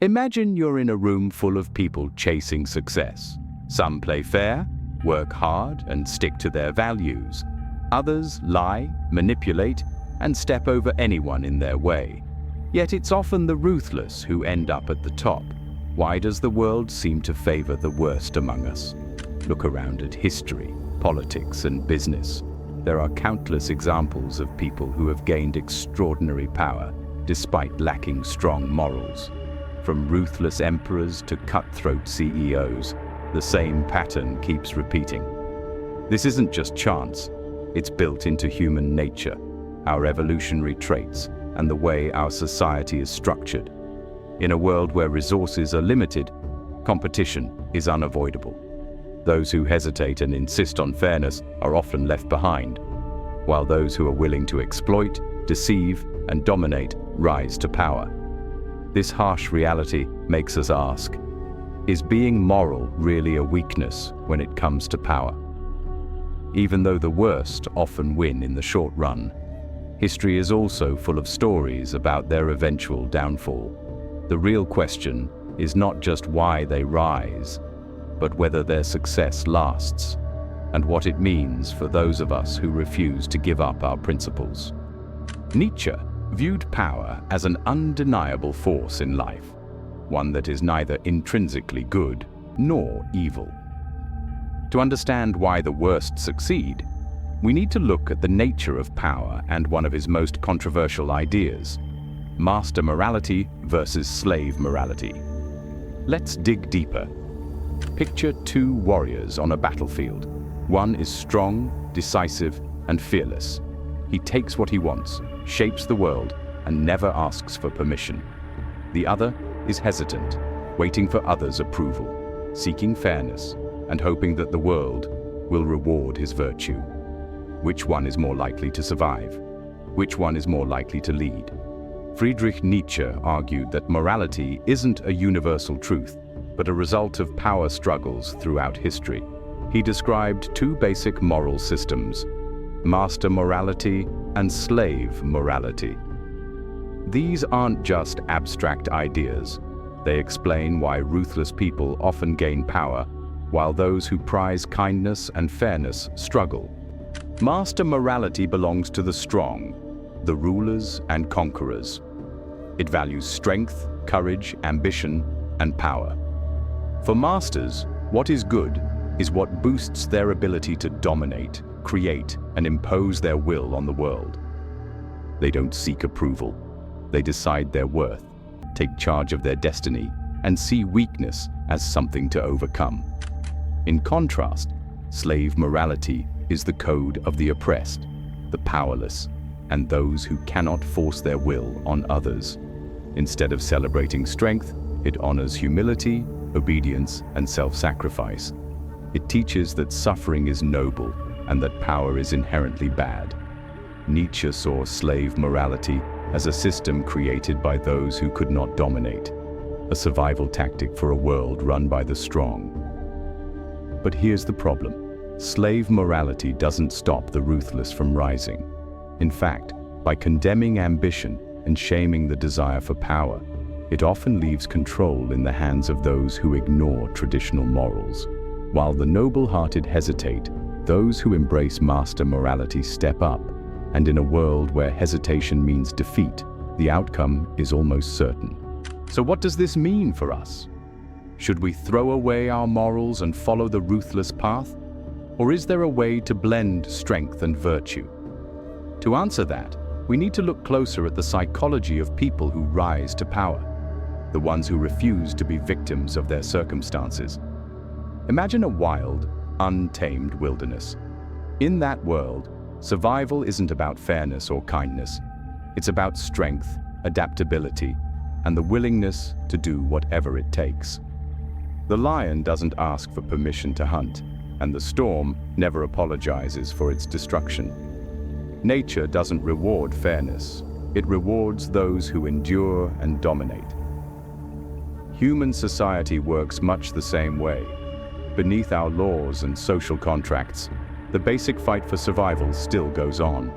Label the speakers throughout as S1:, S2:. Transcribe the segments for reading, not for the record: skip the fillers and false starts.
S1: Imagine you're in a room full of people chasing success. Some play fair, work hard, and stick to their values. Others lie, manipulate, and step over anyone in their way. Yet it's often the ruthless who end up at the top. Why does the world seem to favor the worst among us? Look around at history, politics, and business. There are countless examples of people who have gained extraordinary power despite lacking strong morals. From ruthless emperors to cutthroat CEOs, the same pattern keeps repeating. This isn't just chance, it's built into human nature, our evolutionary traits, and the way our society is structured. In a world where resources are limited, competition is unavoidable. Those who hesitate and insist on fairness are often left behind, while those who are willing to exploit, deceive, and dominate rise to power. This harsh reality makes us ask, is being moral really a weakness when it comes to power? Even though the worst often win in the short run, history is also full of stories about their eventual downfall. The real question is not just why they rise, but whether their success lasts, and what it means for those of us who refuse to give up our principles. Nietzsche viewed power as an undeniable force in life, one that is neither intrinsically good nor evil. To understand why the worst succeed, we need to look at the nature of power and one of his most controversial ideas: master morality versus slave morality. Let's dig deeper. Picture two warriors on a battlefield. One is strong, decisive, and fearless. He takes what he wants, shapes the world, and never asks for permission. The other is hesitant, waiting for others' approval, seeking fairness, and hoping that the world will reward his virtue. Which one is more likely to survive? Which one is more likely to lead? Friedrich Nietzsche argued that morality isn't a universal truth, but a result of power struggles throughout history. He described two basic moral systems: master morality and slave morality. These aren't just abstract ideas. They explain why ruthless people often gain power, while those who prize kindness and fairness struggle. Master morality belongs to the strong, the rulers and conquerors. It values strength, courage, ambition, and power. For masters, what is good is what boosts their ability to dominate, create, and impose their will on the world. They don't seek approval. They decide their worth, take charge of their destiny, and see weakness as something to overcome. In contrast, slave morality is the code of the oppressed, the powerless, and those who cannot force their will on others. Instead of celebrating strength, it honors humility, obedience, and self-sacrifice. It teaches that suffering is noble and that power is inherently bad. Nietzsche saw slave morality as a system created by those who could not dominate, a survival tactic for a world run by the strong. But here's the problem. Slave morality doesn't stop the ruthless from rising. In fact, by condemning ambition and shaming the desire for power, it often leaves control in the hands of those who ignore traditional morals. While the noble-hearted hesitate, those who embrace master morality step up, and in a world where hesitation means defeat, the outcome is almost certain. So what does this mean for us? Should we throw away our morals and follow the ruthless path? Or is there a way to blend strength and virtue? To answer that, we need to look closer at the psychology of people who rise to power, the ones who refuse to be victims of their circumstances. Imagine a wild, untamed wilderness. In that world, survival isn't about fairness or kindness. It's about strength, adaptability, and the willingness to do whatever it takes. The lion doesn't ask for permission to hunt, and the storm never apologizes for its destruction. Nature doesn't reward fairness. It rewards those who endure and dominate. Human society works much the same way. Beneath our laws and social contracts, the basic fight for survival still goes on.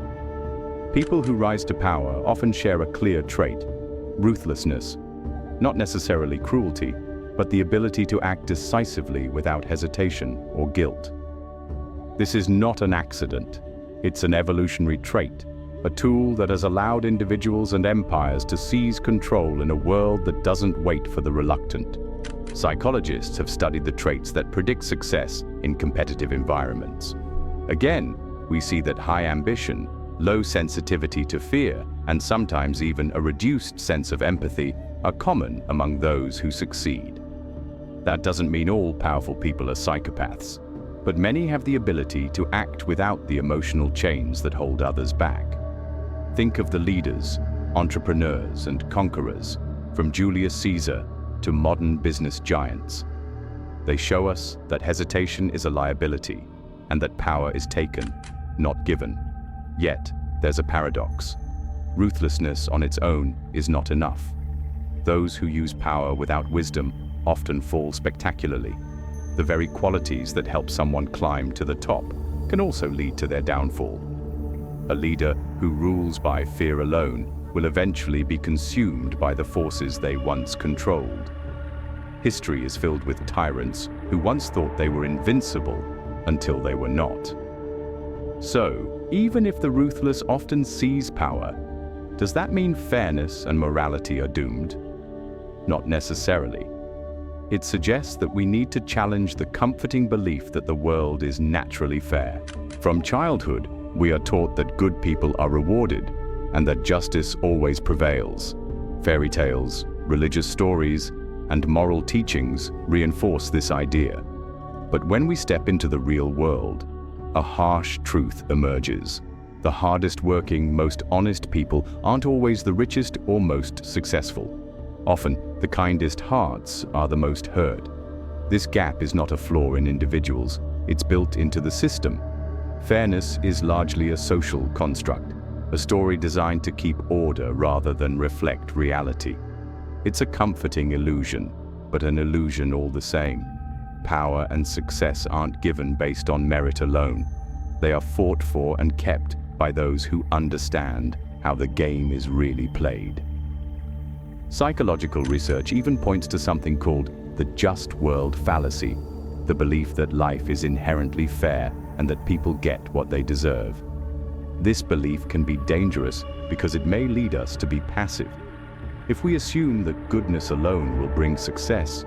S1: People who rise to power often share a clear trait: ruthlessness. not necessarily cruelty, but the ability to act decisively without hesitation or guilt. This is not an accident. It's an evolutionary trait, a tool that has allowed individuals and empires to seize control in a world that doesn't wait for the reluctant. Psychologists have studied the traits that predict success in competitive environments. Again, we see that high ambition, low sensitivity to fear, and sometimes even a reduced sense of empathy are common among those who succeed. That doesn't mean all powerful people are psychopaths, but many have the ability to act without the emotional chains that hold others back. Think of the leaders, entrepreneurs, and conquerors, from Julius Caesar to modern business giants. They show us that hesitation is a liability and that power is taken, not given. Yet, there's a paradox. Ruthlessness on its own is not enough. Those who use power without wisdom often fall spectacularly. The very qualities that help someone climb to the top can also lead to their downfall. A leader who rules by fear alone will eventually be consumed by the forces they once controlled. History is filled with tyrants who once thought they were invincible until they were not. So, even if the ruthless often seize power, does that mean fairness and morality are doomed? Not necessarily. It suggests that we need to challenge the comforting belief that the world is naturally fair. From childhood, we are taught that good people are rewarded and that justice always prevails. Fairy tales, religious stories, and moral teachings reinforce this idea. But when we step into the real world, a harsh truth emerges. The hardest working, most honest people aren't always the richest or most successful. Often, the kindest hearts are the most hurt. This gap is not a flaw in individuals, it's built into the system. Fairness is largely a social construct, a story designed to keep order rather than reflect reality. It's a comforting illusion, but an illusion all the same. Power and success aren't given based on merit alone. They are fought for and kept by those who understand how the game is really played. Psychological research even points to something called the just world fallacy, the belief that life is inherently fair and that people get what they deserve. This belief can be dangerous because it may lead us to be passive. If we assume that goodness alone will bring success,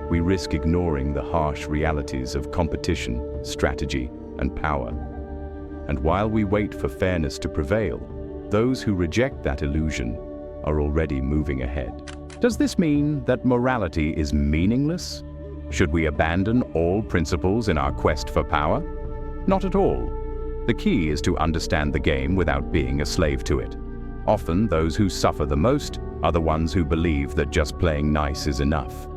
S1: we risk ignoring the harsh realities of competition, strategy, and power. And while we wait for fairness to prevail, those who reject that illusion are already moving ahead. Does this mean that morality is meaningless? Should we abandon all principles in our quest for power? Not at all. The key is to understand the game without being a slave to it. Often, those who suffer the most are the ones who believe that just playing nice is enough.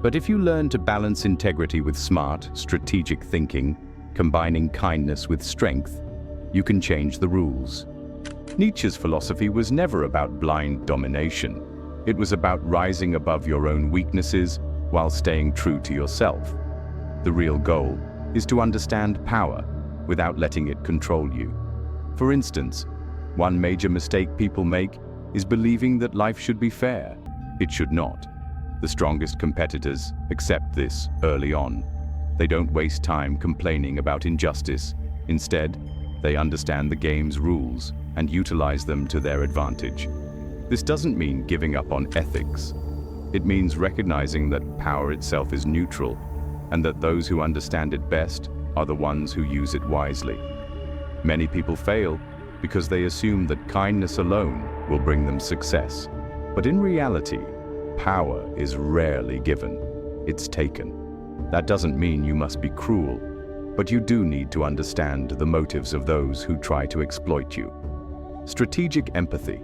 S1: But if you learn to balance integrity with smart, strategic thinking, combining kindness with strength, you can change the rules. Nietzsche's philosophy was never about blind domination. It was about rising above your own weaknesses while staying true to yourself. The real goal is to understand power without letting it control you. For instance, one major mistake people make is believing that life should be fair. It should not. The strongest competitors accept this early on. They don't waste time complaining about injustice. Instead, they understand the game's rules and utilize them to their advantage. This doesn't mean giving up on ethics. It means recognizing that power itself is neutral and that those who understand it best are the ones who use it wisely. Many people fail because they assume that kindness alone will bring them success. But in reality, power is rarely given. It's taken. That doesn't mean you must be cruel, but you do need to understand the motives of those who try to exploit you. Strategic empathy,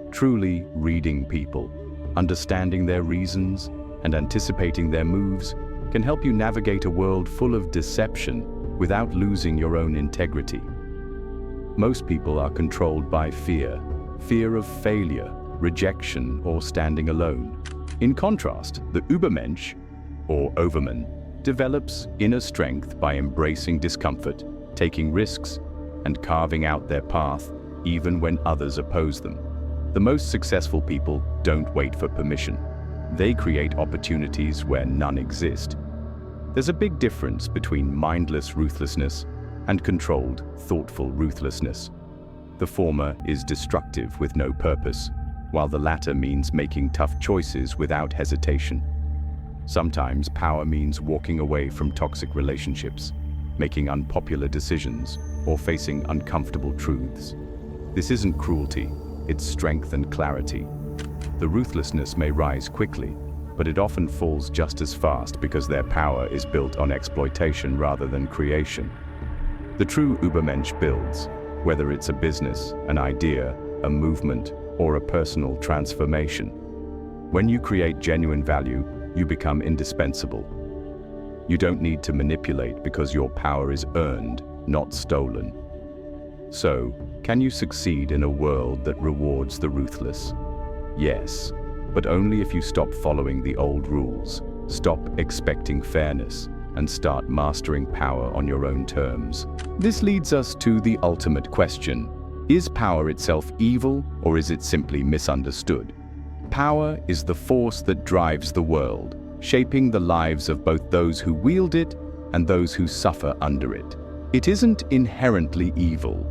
S1: truly reading people, understanding their reasons, and anticipating their moves can help you navigate a world full of deception without losing your own integrity. Most people are controlled by fear of failure, rejection, or standing alone. In contrast, the Übermensch, or Overman, develops inner strength by embracing discomfort, taking risks, and carving out their path even when others oppose them. The most successful people don't wait for permission. They create opportunities where none exist. There's a big difference between mindless ruthlessness and controlled, thoughtful ruthlessness. The former is destructive with no purpose, while the latter means making tough choices without hesitation. Sometimes power means walking away from toxic relationships, making unpopular decisions, or facing uncomfortable truths. This isn't cruelty, it's strength and clarity. The ruthlessness may rise quickly, but it often falls just as fast because their power is built on exploitation rather than creation. The true Übermensch builds, whether it's a business, an idea, a movement, or a personal transformation. When you create genuine value, you become indispensable. You don't need to manipulate because your power is earned, not stolen. So, can you succeed in a world that rewards the ruthless? Yes, but only if you stop following the old rules, stop expecting fairness, and start mastering power on your own terms. This leads us to the ultimate question. Is power itself evil, or is it simply misunderstood? Power is the force that drives the world, shaping the lives of both those who wield it and those who suffer under it. It isn't inherently evil.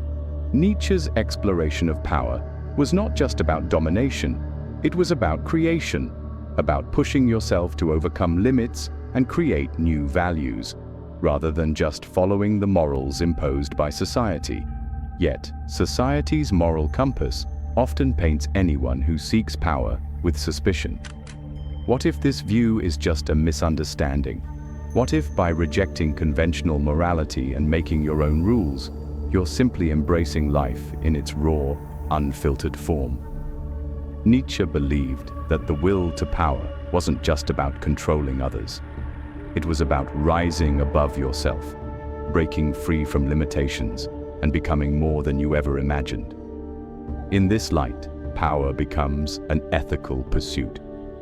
S1: Nietzsche's exploration of power was not just about domination, it was about creation, about pushing yourself to overcome limits and create new values, rather than just following the morals imposed by society. Yet, society's moral compass often paints anyone who seeks power with suspicion. What if this view is just a misunderstanding? What if by rejecting conventional morality and making your own rules, you're simply embracing life in its raw, unfiltered form? Nietzsche believed that the will to power wasn't just about controlling others. It was about rising above yourself, breaking free from limitations, and becoming more than you ever imagined. In this light, power becomes an ethical pursuit,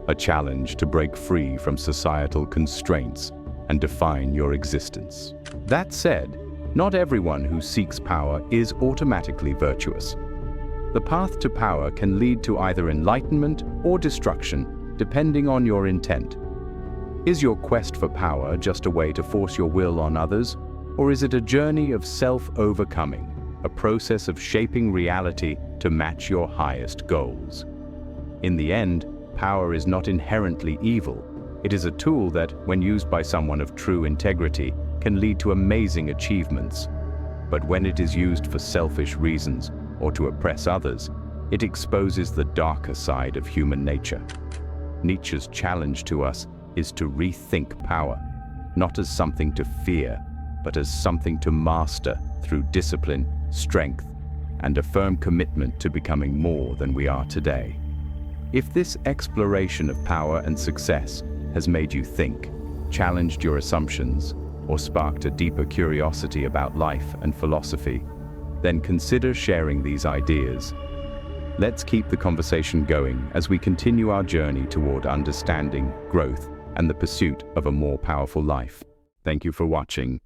S1: a challenge to break free from societal constraints and define your existence. That said, not everyone who seeks power is automatically virtuous. The path to power can lead to either enlightenment or destruction, depending on your intent. Is your quest for power just a way to force your will on others, or is it a journey of self-overcoming, a process of shaping reality to match your highest goals? In the end, power is not inherently evil. It is a tool that, when used by someone of true integrity, can lead to amazing achievements. But when it is used for selfish reasons or to oppress others, it exposes the darker side of human nature. Nietzsche's challenge to us is to rethink power, not as something to fear, but as something to master through discipline, strength, and a firm commitment to becoming more than we are today. If this exploration of power and success has made you think, challenged your assumptions, or sparked a deeper curiosity about life and philosophy, then consider sharing these ideas. Let's keep the conversation going as we continue our journey toward understanding, growth, and the pursuit of a more powerful life. Thank you for watching.